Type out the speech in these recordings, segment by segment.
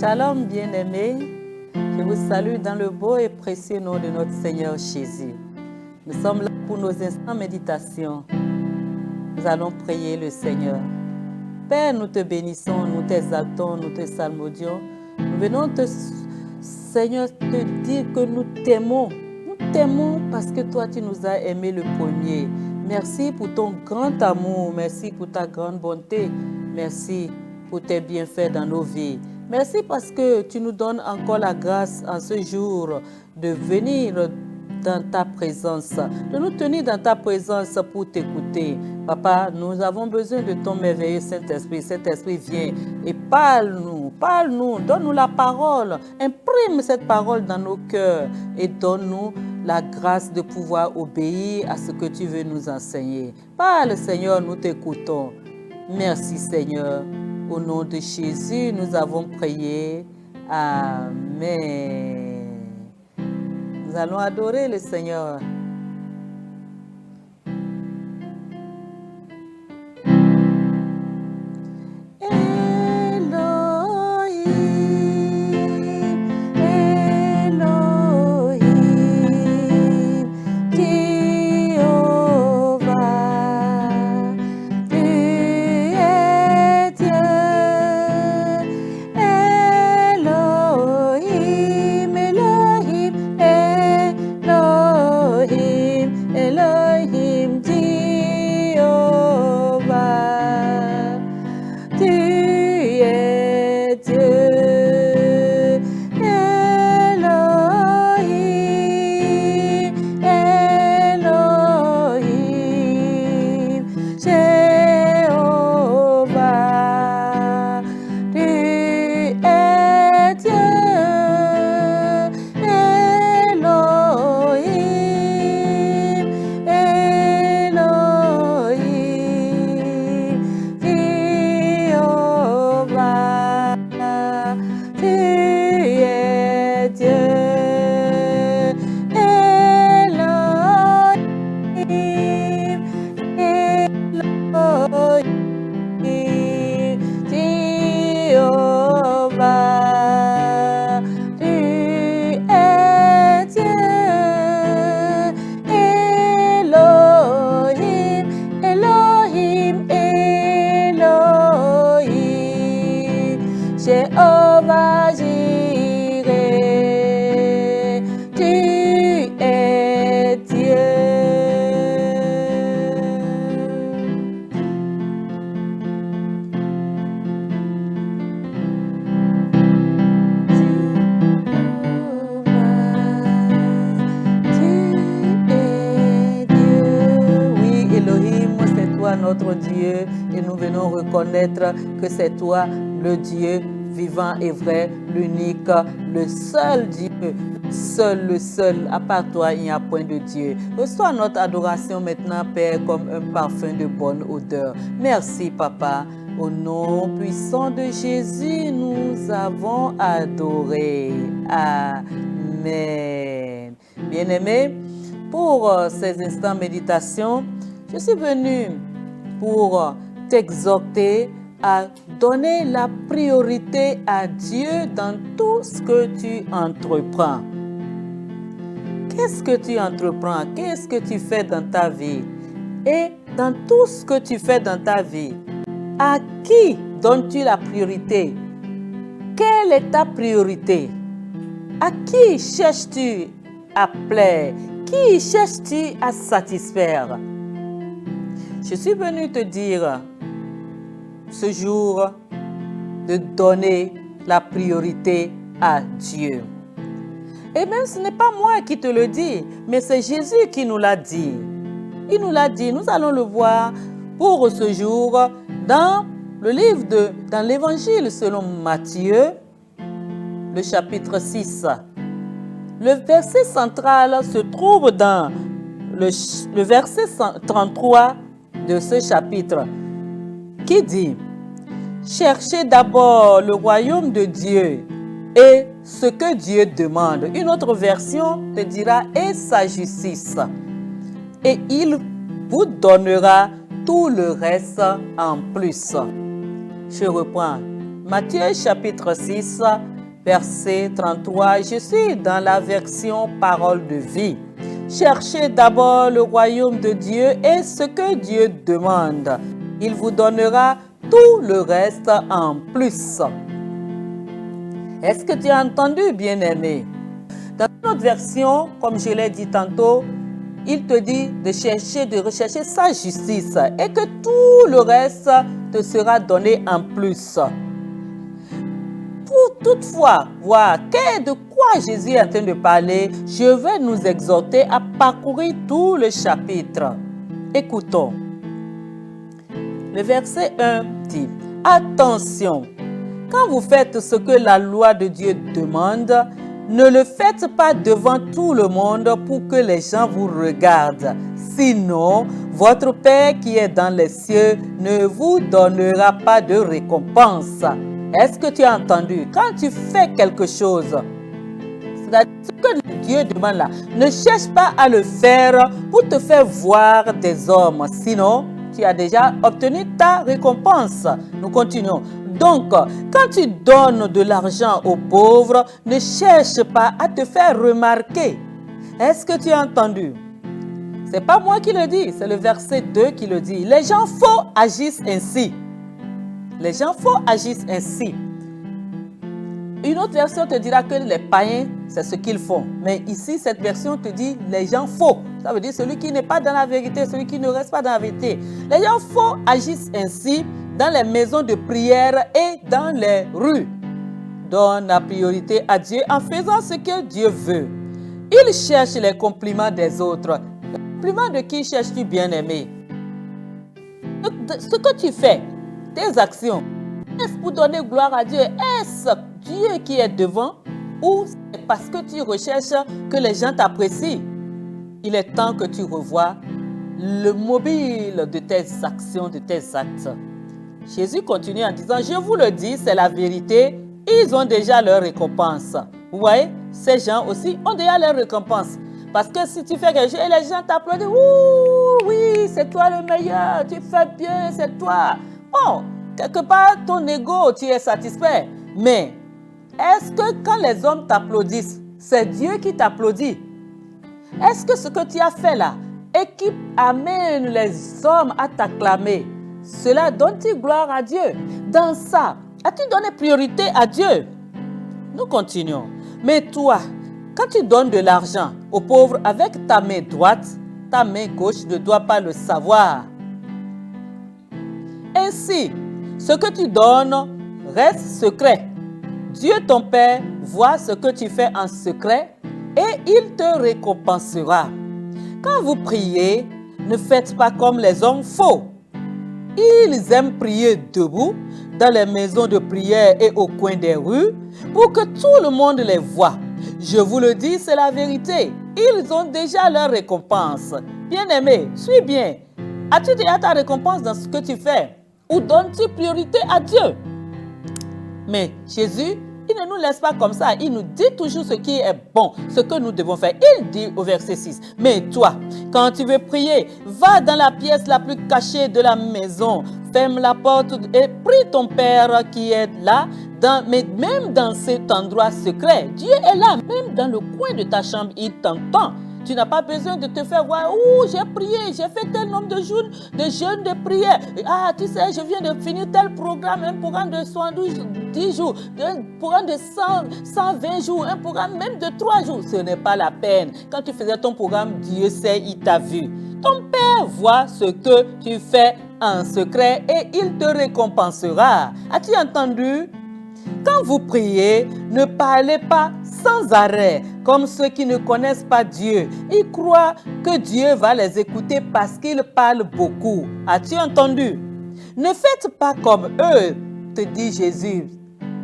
Shalom bien-aimés, je vous salue dans le beau et précieux nom de notre Seigneur Jésus. Nous sommes là pour nos instants méditation. Nous allons prier le Seigneur. Père, nous te bénissons, nous t'exaltons, nous te salmodions. Nous venons Seigneur, te dire que nous t'aimons. Nous t'aimons parce que toi, tu nous as aimés le premier. Merci pour ton grand amour, merci pour ta grande bonté, merci pour tes bienfaits dans nos vies. Merci parce que tu nous donnes encore la grâce en ce jour de venir dans ta présence, de nous tenir dans ta présence pour t'écouter. Papa, nous avons besoin de ton merveilleux Saint-Esprit. Saint-Esprit, viens et parle-nous, donne-nous la parole, imprime cette parole dans nos cœurs et donne-nous la grâce de pouvoir obéir à ce que tu veux nous enseigner. Parle, Seigneur, nous t'écoutons. Merci, Seigneur. Au nom de Jésus, nous avons prié. Amen. Nous allons adorer le Seigneur. Notre Dieu, et nous venons reconnaître que c'est toi le Dieu vivant et vrai, l'unique, le seul Dieu, le seul, à part toi il n'y a point de Dieu. Reçois notre adoration maintenant, Père, comme un parfum de bonne odeur. Merci, Papa. Au nom puissant de Jésus, nous avons adoré. Amen. Bien-aimés, pour ces instants méditation, je suis venue pour t'exhorter à donner la priorité à Dieu dans tout ce que tu entreprends. Qu'est-ce que tu entreprends? Qu'est-ce que tu fais dans ta vie? Et dans tout ce que tu fais dans ta vie, à qui donnes-tu la priorité? Quelle est ta priorité? À qui cherches-tu à plaire? Qui cherches-tu à satisfaire? Je suis venu te dire ce jour de donner la priorité à Dieu. Et même ce n'est pas moi qui te le dis, mais c'est Jésus qui nous l'a dit. Il nous l'a dit, nous allons le voir pour ce jour dans le livre dans l'évangile selon Matthieu, le chapitre 6. Le verset central se trouve dans le verset 33 de ce chapitre, qui dit: cherchez d'abord le royaume de Dieu et ce que Dieu demande. Une autre version te dira: et sa justice, et il vous donnera tout le reste en plus. Je reprends Matthieu chapitre 6, Verset 33, je suis dans la version parole de vie. Cherchez d'abord le royaume de Dieu et ce que Dieu demande. Il vous donnera tout le reste en plus. Est-ce que tu as entendu, bien-aimé? Dans notre version, comme je l'ai dit tantôt, il te dit de rechercher sa justice et que tout le reste te sera donné en plus. Pour toutefois voir de quoi Jésus est en train de parler, je vais nous exhorter à parcourir tout le chapitre. Écoutons. Le verset 1 dit, « Attention, quand vous faites ce que la loi de Dieu demande, ne le faites pas devant tout le monde pour que les gens vous regardent. Sinon, votre Père qui est dans les cieux ne vous donnera pas de récompense. » Est-ce que tu as entendu? Quand tu fais quelque chose, ce que Dieu demande là, ne cherche pas à le faire pour te faire voir des hommes. Sinon, tu as déjà obtenu ta récompense. Nous continuons. Donc, quand tu donnes de l'argent aux pauvres, ne cherche pas à te faire remarquer. Est-ce que tu as entendu? Ce n'est pas moi qui le dis, c'est le verset 2 qui le dit. Les gens faux agissent ainsi. Les gens faux agissent ainsi. Une autre version te dira que les païens, c'est ce qu'ils font. Mais ici, cette version te dit les gens faux. Ça veut dire celui qui n'est pas dans la vérité, celui qui ne reste pas dans la vérité. Les gens faux agissent ainsi dans les maisons de prière et dans les rues. Donne la priorité à Dieu en faisant ce que Dieu veut. Ils cherchent les compliments des autres. Les compliments de qui cherches-tu, bien-aimé? Ce que tu fais, tes actions, est-ce pour donner gloire à Dieu? Est-ce Dieu qui est devant ou c'est parce que tu recherches que les gens t'apprécient? Il est temps que tu revoies le mobile de tes actions, de tes actes. Jésus continue en disant, je vous le dis, c'est la vérité, ils ont déjà leur récompense. Vous voyez, ces gens aussi ont déjà leur récompense. Parce que si tu fais quelque chose et les gens t'applaudissent, ouh, oui, c'est toi le meilleur, tu fais bien, c'est toi. Bon, quelque part, ton ego, tu es satisfait. Mais, est-ce que quand les hommes t'applaudissent, c'est Dieu qui t'applaudit? Est-ce que ce que tu as fait là et qui amène les hommes à t'acclamer, cela donne-t-il gloire à Dieu? Dans ça, as-tu donné priorité à Dieu? Nous continuons. Mais toi, quand tu donnes de l'argent aux pauvres avec ta main droite, ta main gauche ne doit pas le savoir. Ainsi, ce que tu donnes reste secret. Dieu ton Père voit ce que tu fais en secret et il te récompensera. Quand vous priez, ne faites pas comme les hommes faux. Ils aiment prier debout dans les maisons de prière et au coin des rues pour que tout le monde les voie. Je vous le dis, c'est la vérité. Ils ont déjà leur récompense. Bien-aimé, suis bien. As-tu déjà ta récompense dans ce que tu fais? Ou donnes-tu priorité à Dieu? Mais Jésus, il ne nous laisse pas comme ça. Il nous dit toujours ce qui est bon, ce que nous devons faire. Il dit au verset 6, mais toi, quand tu veux prier, va dans la pièce la plus cachée de la maison, ferme la porte et prie ton Père qui est là, mais même dans cet endroit secret. Dieu est là, même dans le coin de ta chambre, il t'entend. Tu n'as pas besoin de te faire voir, oh, j'ai prié, j'ai fait tel nombre de jours de jeûne de prière. Ah, tu sais, je viens de finir tel programme, un programme de 70 jours, un programme de 120 jours, un programme même de 3 jours. Ce n'est pas la peine. Quand tu faisais ton programme, Dieu sait, il t'a vu. Ton Père voit ce que tu fais en secret et il te récompensera. As-tu entendu? Quand vous priez, ne parlez pas sans arrêt, comme ceux qui ne connaissent pas Dieu. Ils croient que Dieu va les écouter parce qu'ils parlent beaucoup. As-tu entendu? Ne faites pas comme eux, te dit Jésus.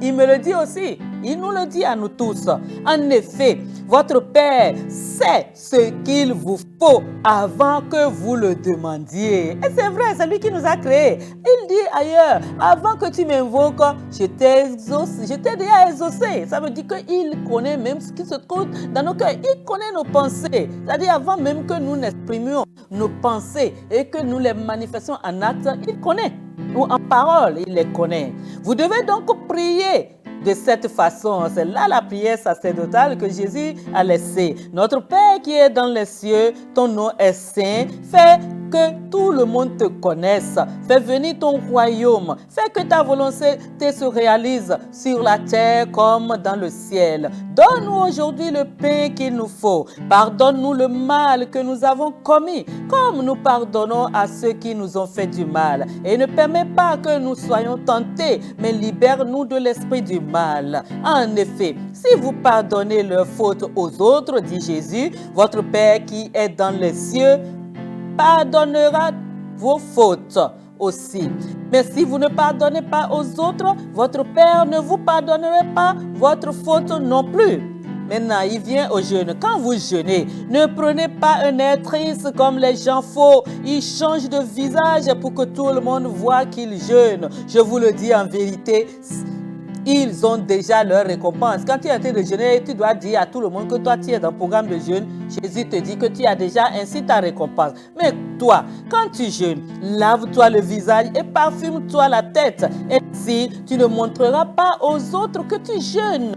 Il me le dit aussi. Il nous le dit à nous tous. En effet, votre Père sait ce qu'il vous faut avant que vous le demandiez. Et c'est vrai, c'est lui qui nous a créés. Il dit ailleurs, avant que tu m'invoques, je t'ai déjà exaucé. Ça veut dire qu'il connaît même ce qui se trouve dans nos cœurs. Il connaît nos pensées. C'est-à-dire avant même que nous n'exprimions nos pensées et que nous les manifestions en actes, il connaît. Ou en parole, il les connaît. Vous devez donc prier de cette façon. C'est là la prière sacerdotale que Jésus a laissée. Notre Père qui est dans les cieux, ton nom est saint. Fais que tout le monde te connaisse. Fais venir ton royaume. Fais que ta volonté se réalise sur la terre comme dans le ciel. Donne-nous aujourd'hui le pain qu'il nous faut. Pardonne-nous le mal que nous avons commis, comme nous pardonnons à ceux qui nous ont fait du mal. Et ne permets pas que nous soyons tentés, mais libère-nous de l'esprit du mal. En effet, si vous pardonnez leurs fautes aux autres, dit Jésus, votre Père qui est dans les cieux pardonnera vos fautes aussi. Mais si vous ne pardonnez pas aux autres, votre Père ne vous pardonnera pas votre faute non plus. Maintenant, il vient au jeûne. Quand vous jeûnez, ne prenez pas un air triste comme les gens faux. Ils changent de visage pour que tout le monde voit qu'ils jeûnent. Je vous le dis en vérité, ils ont déjà leur récompense. Quand tu es en train de jeûner, tu dois dire à tout le monde que toi, tu es dans le programme de jeûne. Jésus te dit que tu as déjà ainsi ta récompense. Mais toi, quand tu jeûnes, lave-toi le visage et parfume-toi la tête. Ainsi, tu ne montreras pas aux autres que tu jeûnes.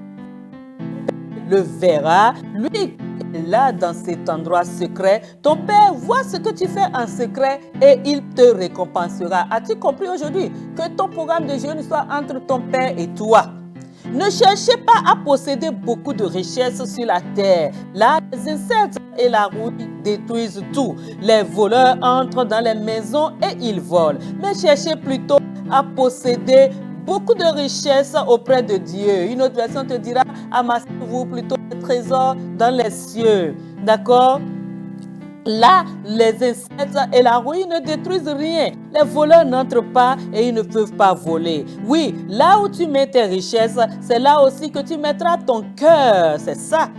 Le verra, lui est là dans cet endroit secret. Ton Père voit ce que tu fais en secret et il te récompensera. As-tu compris aujourd'hui que ton programme de jeûne soit entre ton Père et toi? Ne cherchez pas à posséder beaucoup de richesses sur la terre. Là, les insectes et la rouille détruisent tout. Les voleurs entrent dans les maisons et ils volent. Mais cherchez plutôt à posséder beaucoup de richesses auprès de Dieu. Une autre version te dira, amassez-vous plutôt des trésors dans les cieux. D'accord? Là, les insectes et la rouille ne détruisent rien. Les voleurs n'entrent pas et ils ne peuvent pas voler. Oui, là où tu mets tes richesses, c'est là aussi que tu mettras ton cœur. C'est ça.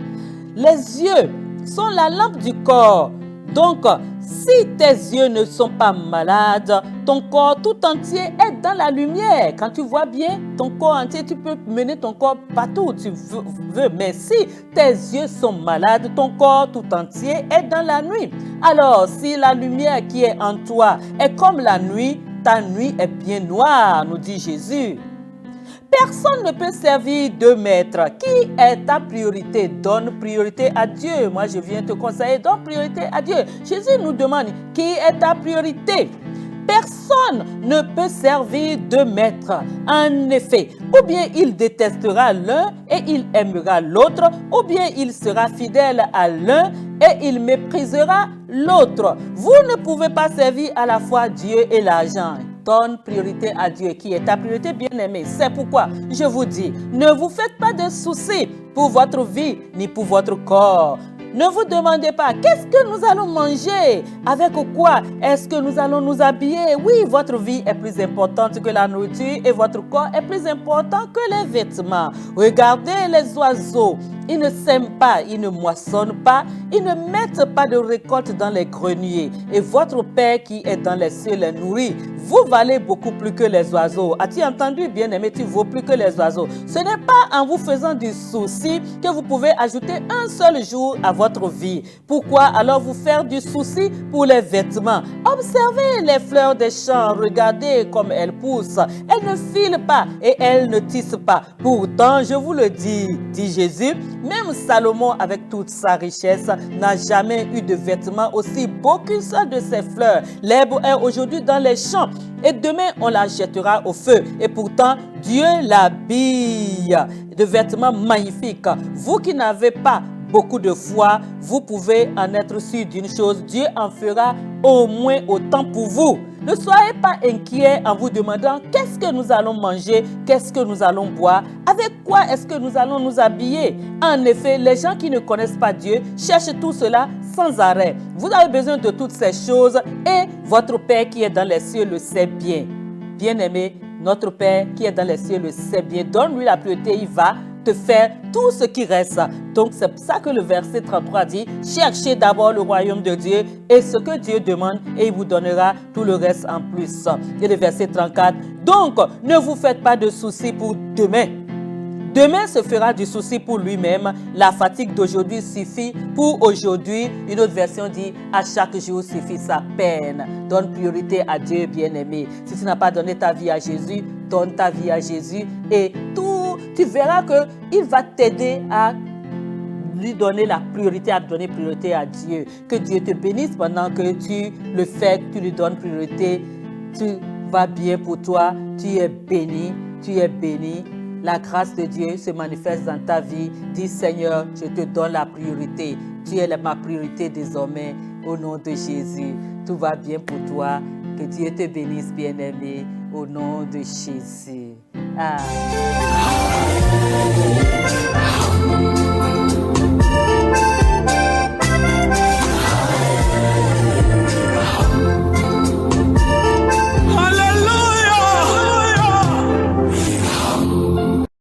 Les yeux sont la lampe du corps. Donc, si tes yeux ne sont pas malades, ton corps tout entier est dans la lumière. Quand tu vois bien ton corps entier, tu peux mener ton corps partout où tu veux. Mais si tes yeux sont malades, ton corps tout entier est dans la nuit. Alors, si la lumière qui est en toi est comme la nuit, ta nuit est bien noire, nous dit Jésus. Personne ne peut servir deux maîtres. Qui est ta priorité? Donne priorité à Dieu. Moi, je viens te conseiller, donne priorité à Dieu. Jésus nous demande, qui est ta priorité? Personne ne peut servir deux maîtres. En effet, ou bien il détestera l'un et il aimera l'autre, ou bien il sera fidèle à l'un et il méprisera l'autre. Vous ne pouvez pas servir à la fois Dieu et l'argent. Donne priorité à Dieu qui est ta priorité, bien-aimé. C'est pourquoi je vous dis, ne vous faites pas de soucis pour votre vie ni pour votre corps. Ne vous demandez pas, qu'est-ce que nous allons manger? Avec quoi est-ce que nous allons nous habiller? Oui, votre vie est plus importante que la nourriture et votre corps est plus important que les vêtements. Regardez les oiseaux. Ils ne sèment pas, ils ne moissonnent pas, ils ne mettent pas de récolte dans les greniers. Et votre Père qui est dans les cieux les nourrit. Vous valez beaucoup plus que les oiseaux. As-tu entendu, bien-aimé, tu vaux plus que les oiseaux. Ce n'est pas en vous faisant du souci que vous pouvez ajouter un seul jour à votre vie. Pourquoi alors vous faire du souci pour les vêtements? Observez les fleurs des champs, regardez comme elles poussent. Elles ne filent pas et elles ne tissent pas. Pourtant, je vous le dis, dit Jésus, même Salomon, avec toute sa richesse, n'a jamais eu de vêtements aussi beaux qu'une seule de ses fleurs. L'herbe est aujourd'hui dans les champs et demain on la jettera au feu. Et pourtant, Dieu l'habille de vêtements magnifiques. Vous qui n'avez pas beaucoup de foi, vous pouvez en être sûr d'une chose, Dieu en fera au moins autant pour vous. Ne soyez pas inquiets en vous demandant qu'est-ce que nous allons manger, qu'est-ce que nous allons boire, avec quoi est-ce que nous allons nous habiller. En effet, les gens qui ne connaissent pas Dieu cherchent tout cela sans arrêt. Vous avez besoin de toutes ces choses et votre Père qui est dans les cieux le sait bien. Bien-aimé, notre Père qui est dans les cieux le sait bien. Donne-lui la priorité, il va te faire tout ce qui reste. Donc c'est pour ça que le verset 33 dit, cherchez d'abord le royaume de Dieu et ce que Dieu demande et il vous donnera tout le reste en plus. Et le verset 34, donc ne vous faites pas de soucis pour demain. Demain se fera du souci pour lui-même. La fatigue d'aujourd'hui suffit pour aujourd'hui. Une autre version dit, à chaque jour suffit sa peine. Donne priorité à Dieu, bien-aimé. Si tu n'as pas donné ta vie à Jésus, donne ta vie à Jésus et tout, tu verras qu'il va t'aider à lui donner la priorité, à donner priorité à Dieu. Que Dieu te bénisse pendant que tu le fais, que tu lui donnes priorité. Tu vas bien pour toi, tu es béni, tu es béni. La grâce de Dieu se manifeste dans ta vie. Dis Seigneur, je te donne la priorité. Tu es ma priorité désormais au nom de Jésus. Tout va bien pour toi. Que Dieu te bénisse, bien-aimé, au nom de Jésus. Amen.